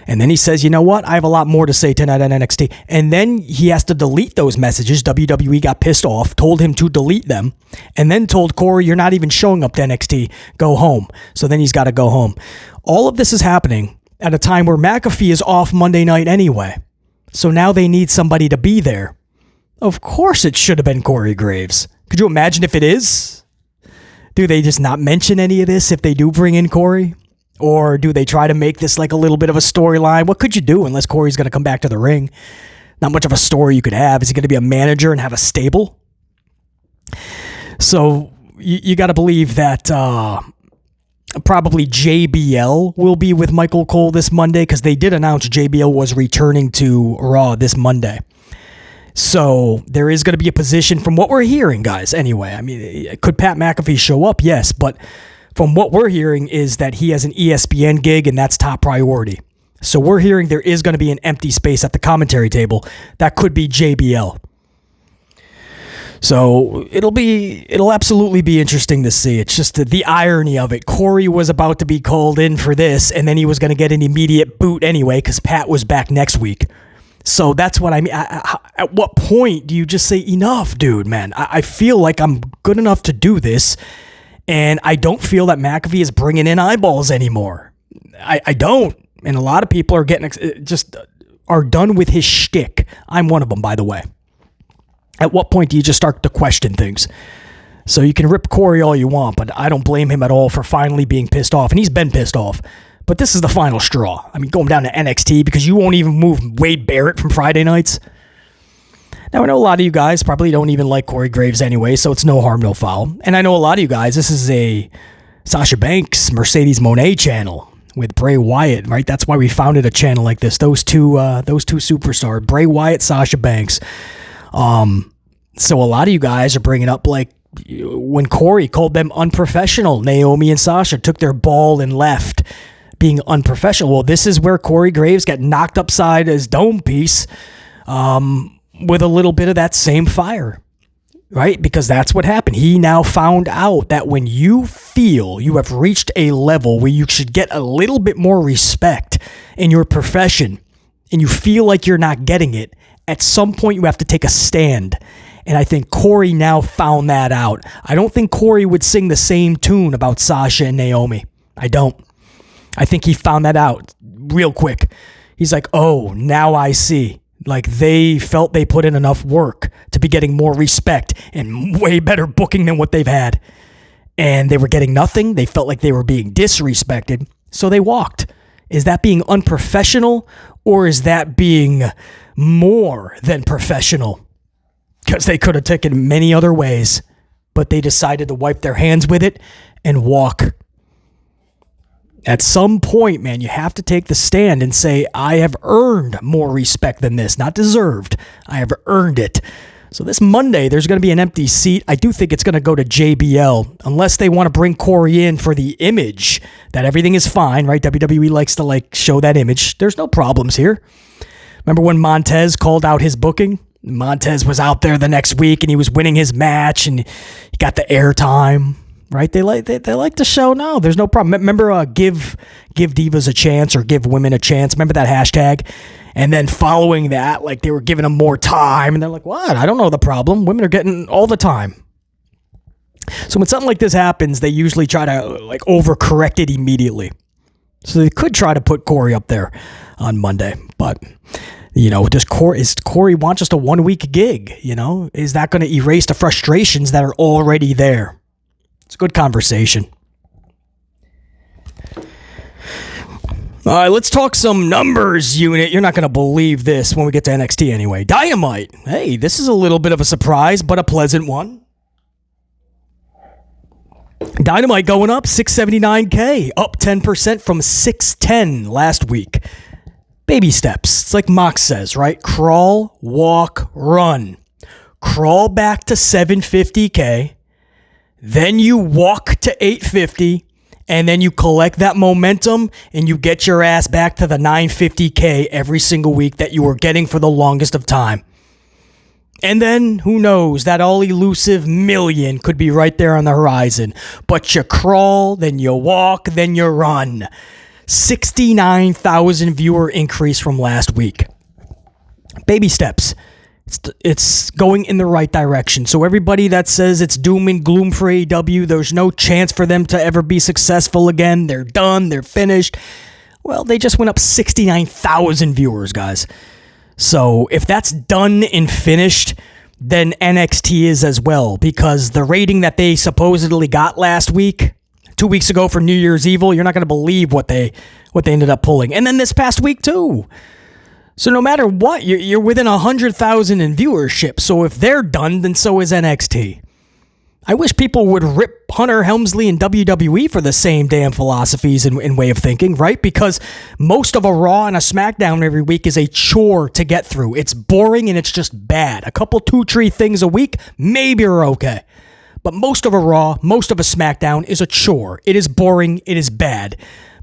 And then he says, you know what? I have a lot more to say tonight on NXT. And then he has to delete those messages. WWE got pissed off, told him to delete them, and then told Corey, you're not even showing up to NXT. Go home. So then he's got to go home. All of this is happening at a time where McAfee is off Monday night anyway. So now they need somebody to be there. Of course it should have been Corey Graves. Could you imagine if it is? Do they just not mention any of this if they do bring in Corey? Or do they try to make this like a little bit of a storyline? What could you do unless Corey's going to come back to the ring? Not much of a story you could have. Is he going to be a manager and have a stable? So you got to believe that probably JBL will be with Michael Cole this Monday, because they did announce JBL was returning to Raw this Monday. So there is going to be a position from what we're hearing, guys. Anyway, I mean, could Pat McAfee show up? Yes, but from what we're hearing is that he has an ESPN gig and that's top priority. So we're hearing there is going to be an empty space at the commentary table. That could be JBL. So it'll absolutely be interesting to see. It's just the irony of it. Corey was about to be called in for this, and then he was going to get an immediate boot anyway because Pat was back next week. So that's what I mean. At what point do you just say, enough, dude, man? I feel like I'm good enough to do this, and I don't feel that McAfee is bringing in eyeballs anymore. I don't. And a lot of people are are done with his shtick. I'm one of them, by the way. At what point do you just start to question things? So you can rip Corey all you want, but I don't blame him at all for finally being pissed off. And he's been pissed off. But this is the final straw. I mean, going down to NXT because you won't even move Wade Barrett from Friday nights. Now, I know a lot of you guys probably don't even like Corey Graves anyway, so it's no harm, no foul. And I know a lot of you guys, this is a Sasha Banks, Mercedes Moné channel with Bray Wyatt, right? That's why we founded a channel like this. Those two superstars, Bray Wyatt, Sasha Banks. So a lot of you guys are bringing up like when Corey called them unprofessional. Naomi and Sasha took their ball and left, being unprofessional. Well, this is where Corey Graves got knocked upside his dome piece with a little bit of that same fire, right? Because that's what happened. He now found out that when you feel you have reached a level where you should get a little bit more respect in your profession and you feel like you're not getting it, at some point you have to take a stand. And I think Corey now found that out. I don't think Corey would sing the same tune about Sasha and Naomi. I don't. I think he found that out real quick. He's like, oh, now I see. Like they felt they put in enough work to be getting more respect and way better booking than what they've had. And they were getting nothing. They felt like they were being disrespected. So they walked. Is that being unprofessional or is that being more than professional? Because they could have taken many other ways, but they decided to wipe their hands with it and walk. At some point, man, you have to take the stand and say, I have earned more respect than this, not deserved. I have earned it. So this Monday, there's going to be an empty seat. I do think it's going to go to JBL, unless they want to bring Corey in for the image that everything is fine, right? WWE likes to show that image. There's no problems here. Remember when Montez called out his booking? Montez was out there the next week and he was winning his match and he got the airtime, right? They like to show, no, there's no problem. Remember give divas a chance or give women a chance. Remember that hashtag? And then following that, they were giving them more time and they're like, what? I don't know the problem. Women are getting all the time. So when something like this happens, they usually try to overcorrect it immediately. So they could try to put Corey up there on Monday, but does Corey want just a 1 week gig? Is that going to erase the frustrations that are already there? It's a good conversation. All right, let's talk some numbers, unit. You're not going to believe this when we get to NXT anyway. Dynamite. Hey, this is a little bit of a surprise, but a pleasant one. Dynamite going up, 679K, up 10% from 610 last week. Baby steps. It's like Mox says, right? Crawl, walk, run. Crawl back to 750K. Then you walk to 850. And then you collect that momentum and you get your ass back to the 950K every single week that you were getting for the longest of time. And then, who knows, that all elusive million could be right there on the horizon. But you crawl, then you walk, then you run. 69,000 viewer increase from last week. Baby steps. It's going in the right direction. So everybody that says it's doom and gloom for AEW, there's no chance for them to ever be successful again. They're done. They're finished. Well, they just went up 69,000 viewers, guys. So if that's done and finished, then NXT is as well, because the rating that they supposedly got last week, 2 weeks ago for New Year's Evil. You're not going to believe what they ended up pulling. And then this past week too. So no matter what, you're within 100,000 in viewership. So if they're done, then so is NXT. I wish people would rip Hunter Helmsley and WWE for the same damn philosophies and way of thinking, right? Because most of a Raw and a SmackDown every week is a chore to get through. It's boring and it's just bad. A couple 2-3 things a week, maybe are okay. But most of a Raw, most of a SmackDown is a chore. It is boring. It is bad.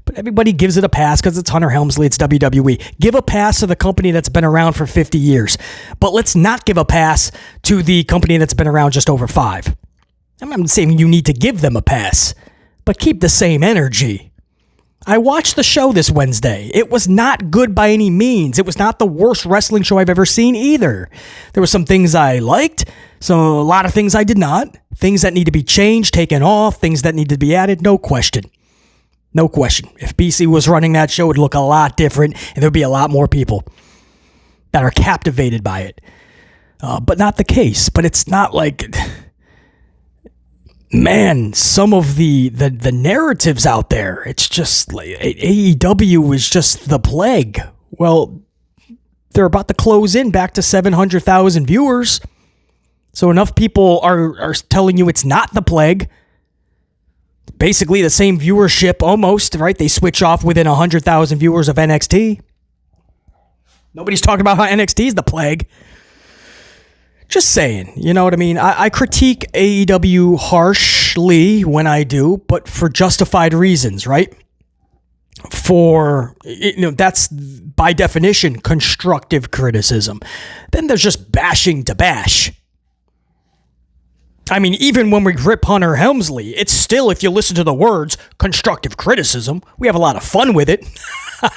But everybody gives it a pass because it's Hunter Helmsley, it's WWE. Give a pass to the company that's been around for 50 years. But let's not give a pass to the company that's been around just over 5. I'm not saying you need to give them a pass, but keep the same energy. I watched the show this Wednesday. It was not good by any means. It was not the worst wrestling show I've ever seen either. There were some things I liked, so a lot of things I did not. Things that need to be changed, taken off, things that need to be added, no question. No question. If BC was running that show, it would look a lot different, and there would be a lot more people that are captivated by it. But not the case. But it's not like, man, some of the narratives out there, it's just like AEW is just the plague. Well, they're about to close in back to 700,000 viewers. So enough people are telling you it's not the plague. Basically the same viewership almost, right? They switch off within 100,000 viewers of NXT. Nobody's talking about how NXT is the plague. Just saying, you know what I mean? I critique AEW harshly when I do, but for justified reasons, right? That's by definition constructive criticism. Then there's just bashing to bash. I mean, even when we rip Hunter Helmsley, it's still, if you listen to the words, constructive criticism. We have a lot of fun with it,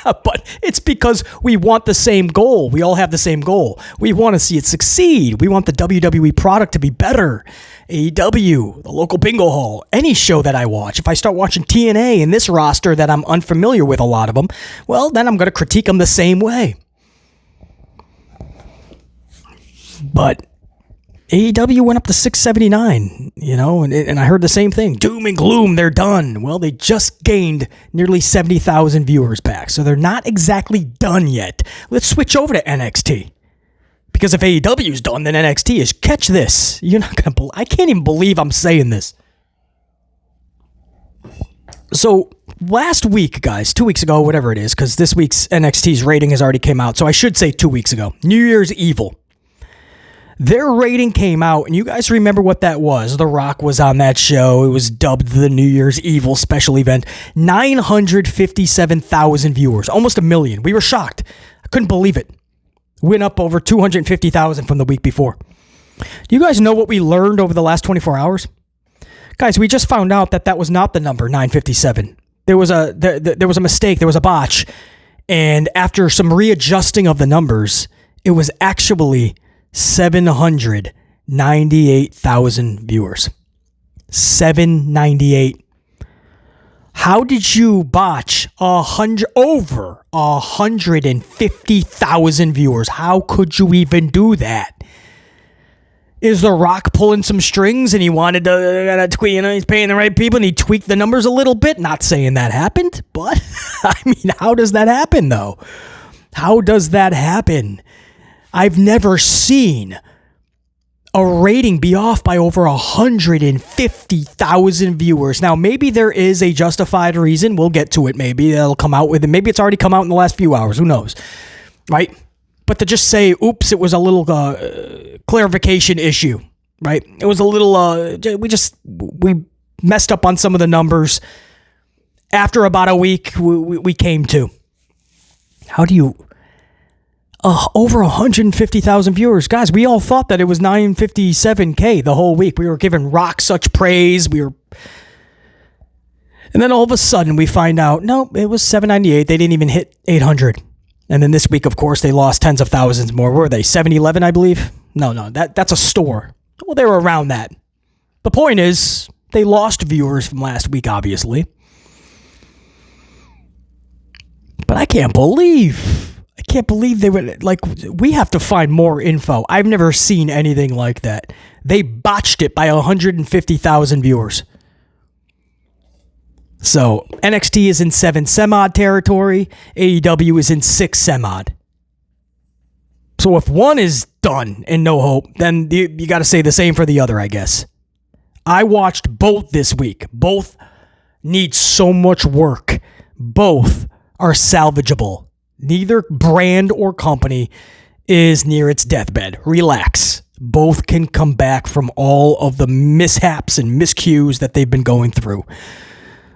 but it's because we want the same goal. We all have the same goal. We want to see it succeed. We want the WWE product to be better. AEW, the local bingo hall, any show that I watch. If I start watching TNA in this roster that I'm unfamiliar with a lot of them, well, then I'm going to critique them the same way. But AEW went up to 679, and I heard the same thing. Doom and gloom, they're done. Well, they just gained nearly 70,000 viewers back, so they're not exactly done yet. Let's switch over to NXT. Because if AEW's done, then NXT is. Catch this. You're not going to I can't even believe I'm saying this. So, last week, guys, 2 weeks ago, whatever it is, because this week's NXT's rating has already came out, so I should say 2 weeks ago. New Year's Evil. Their rating came out, and you guys remember what that was. The Rock was on that show. It was dubbed the New Year's Evil special event. 957,000 viewers, almost 1 million. We were shocked. I couldn't believe it. Went up over 250,000 from the week before. Do you guys know what we learned over the last 24 hours? Guys, we just found out that was not the number, 957. There was a mistake. There was a botch. And after some readjusting of the numbers, it was actually 798,000 viewers. 798. How did you botch over 150,000 viewers? How could you even do that? Is The Rock pulling some strings and he wanted to tweak, he's paying the right people and he tweaked the numbers a little bit? Not saying that happened, but I mean, how does that happen though? How does that happen? I've never seen a rating be off by over 150,000 viewers. Now, maybe there is a justified reason. We'll get to it. Maybe they'll come out with it. Maybe it's already come out in the last few hours. Who knows? Right? But to just say, oops, it was a little clarification issue. Right? It was a little, we messed up on some of the numbers. After about a week, we came to. How do you... over 150,000 viewers. Guys, we all thought that it was 957K the whole week. We were giving Rock such praise. And then all of a sudden we find out, no, it was 798. They didn't even hit 800. And then this week, of course, they lost tens of thousands more. Where were they? 7-Eleven, I believe? No, that's a store. Well, they were around that. The point is, they lost viewers from last week, obviously. But I can't believe they were like, we have to find more info. I've never seen anything like that. They botched it by 150,000 viewers. So NXT is in 7 sem-odd territory. AEW is in 6 sem-odd. So if one is done and no hope, then you got to say the same for the other, I guess. I watched both this week. Both need so much work. Both are salvageable. Neither brand or company is near its deathbed. Relax. Both can come back from all of the mishaps and miscues that they've been going through.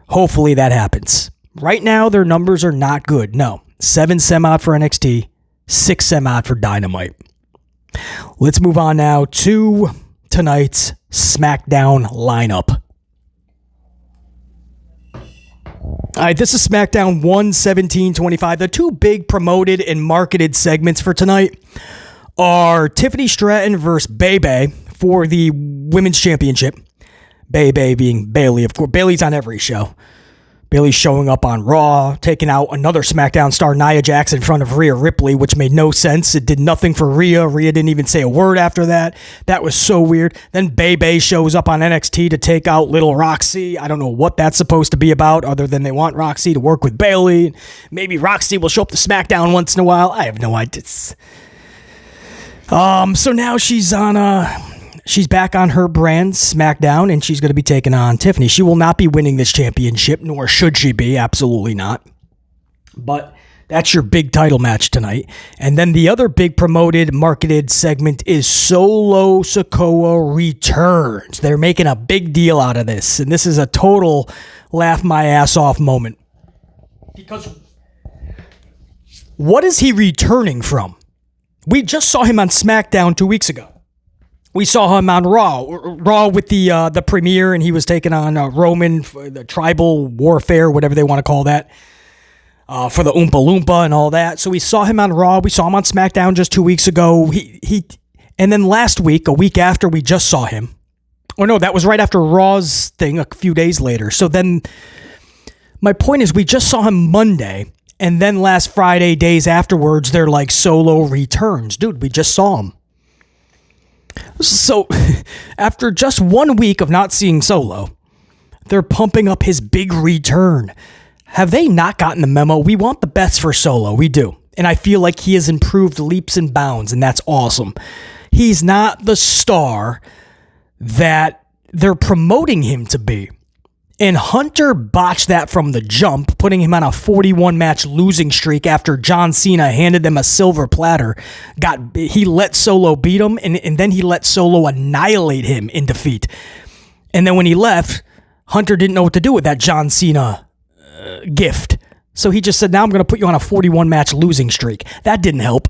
Hopefully that happens. Right now, their numbers are not good. No. 7 sem-odd for NXT. 6 sem-odd for Dynamite. Let's move on now to tonight's SmackDown lineup. All right, this is SmackDown 11725. The two big promoted and marketed segments for tonight are Tiffany Stratton versus Bebe for the Women's Championship. Bebe being Bayley, of course. Bayley's on every show. Bayley's showing up on Raw, taking out another SmackDown star, Nia Jax, in front of Rhea Ripley, which made no sense. It did nothing for Rhea. Rhea didn't even say a word after that. That was so weird. Then Bebe shows up on NXT to take out Little Roxy. I don't know what that's supposed to be about, other than they want Roxy to work with Bayley. Maybe Roxy will show up to SmackDown once in a while. I have no idea. So now she's back on her brand, SmackDown, and she's going to be taking on Tiffany. She will not be winning this championship, nor should she be. Absolutely not. But that's your big title match tonight. And then the other big promoted, marketed segment is Solo Sikoa returns. They're making a big deal out of this, and this is a total laugh my ass off moment. Because what is he returning from? We just saw him on SmackDown 2 weeks ago. We saw him on Raw with the premiere, and he was taking on Roman, the tribal warfare, whatever they want to call that, for the Oompa Loompa and all that. So we saw him on Raw. We saw him on SmackDown just 2 weeks ago. And then last week, a week after, we just saw him. Or no, that was right after Raw's thing a few days later. So then my point is we just saw him Monday. And then last Friday, days afterwards, they're like Solo returns. Dude, we just saw him. So after just 1 week of not seeing Solo, they're pumping up his big return. Have they not gotten the memo? We want the best for Solo. We do. And I feel like he has improved leaps and bounds, and that's awesome. He's not the star that they're promoting him to be. And Hunter botched that from the jump, putting him on a 41-match losing streak after John Cena handed them a silver platter. He let Solo beat him, and then he let Solo annihilate him in defeat. And then when he left, Hunter didn't know what to do with that John Cena gift. So he just said, now I'm going to put you on a 41-match losing streak. That didn't help.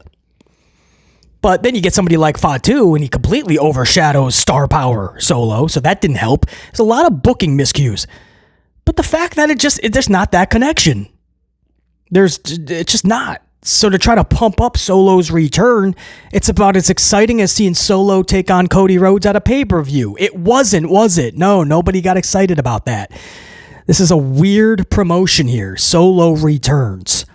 But then you get somebody like Fatu, and he completely overshadows star power Solo, so that didn't help. There's a lot of booking miscues. But the fact that there's not that connection. It's just not. So to try to pump up Solo's return, it's about as exciting as seeing Solo take on Cody Rhodes at a pay-per-view. It wasn't, was it? No, nobody got excited about that. This is a weird promotion here. Solo returns.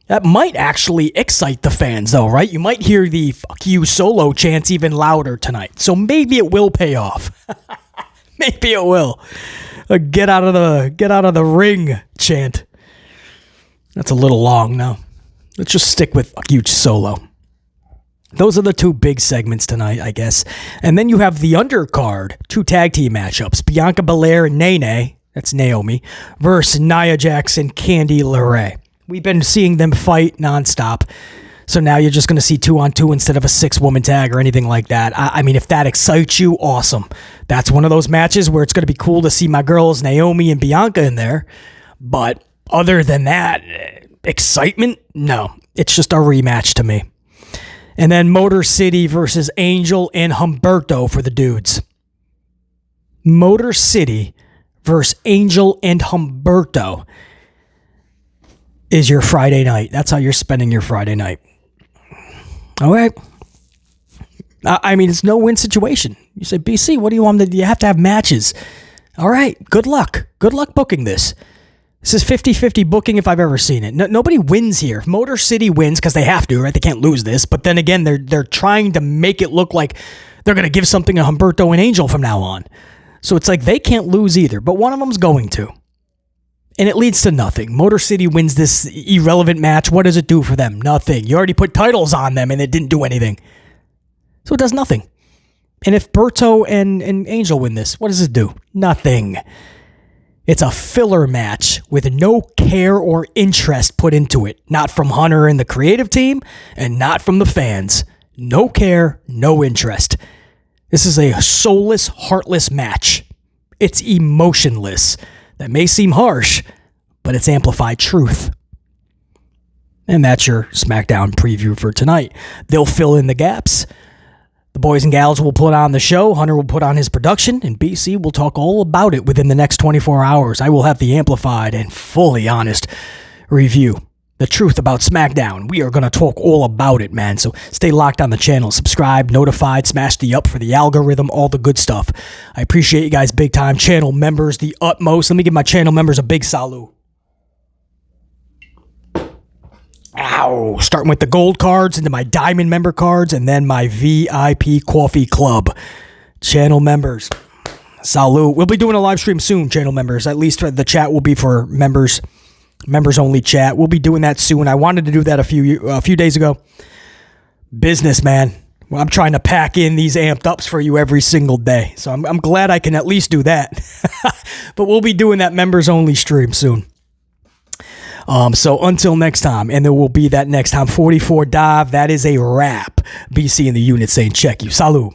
That might actually excite the fans, though, right? You might hear the "fuck you, Solo" chants even louder tonight. So maybe it will pay off. Maybe it will. A get out of the ring chant. That's a little long now. Let's just stick with "fuck you, Solo." Those are the two big segments tonight, I guess. And then you have the undercard, 2 tag team matchups. Bianca Belair and Nene, that's Naomi, versus Nia Jax and Candy LeRae. We've been seeing them fight nonstop. So now you're just going to see 2-on-2 instead of a 6-woman tag or anything like that. I mean, if that excites you, awesome. That's one of those matches where it's going to be cool to see my girls Naomi and Bianca in there. But other than that, excitement? No. It's just a rematch to me. And then Motor City versus Angel and Humberto for the dudes. Motor City versus Angel and Humberto is your Friday night. That's how you're spending your Friday night. All right. I mean, it's no win situation. You say, BC, what do you want to do? You have to have matches. All right. Good luck. Good luck booking this. This is 50-50 booking if I've ever seen it. Nobody wins here. Motor City wins because they have to, right? They can't lose this. But then again, they're trying to make it look like they're going to give something to Humberto and Angel from now on. So it's like they can't lose either. But one of them's going to. And it leads to nothing. Motor City wins this irrelevant match. What does it do for them? Nothing. You already put titles on them and it didn't do anything. So it does nothing. And if Berto and Angel win this, what does it do? Nothing. It's a filler match with no care or interest put into it. Not from Hunter and the creative team, and not from the fans. No care, no interest. This is a soulless, heartless match. It's emotionless. That may seem harsh, but it's amplified truth. And that's your SmackDown preview for tonight. They'll fill in the gaps. The boys and gals will put on the show. Hunter will put on his production, and BC will talk all about it within the next 24 hours. I will have the amplified and fully honest review. The truth about SmackDown. We are going to talk all about it, man. So stay locked on the channel. Subscribe, notified, smash the up for the algorithm, all the good stuff. I appreciate you guys big time. Channel members, the utmost. Let me give my channel members a big salute. Ow. Starting with the gold cards into my diamond member cards and then my VIP coffee club. Channel members, salute. We'll be doing a live stream soon, channel members. At least the chat will be for members. Members only chat. We'll be doing that soon. I wanted to do that a few days ago. Business, man. Well, I'm trying to pack in these amped ups for you every single day. So I'm glad I can at least do that. But we'll be doing that members only stream soon. So until next time, and there will be that next time 44 dive. That is a wrap. BC in the unit saying check you. Salud.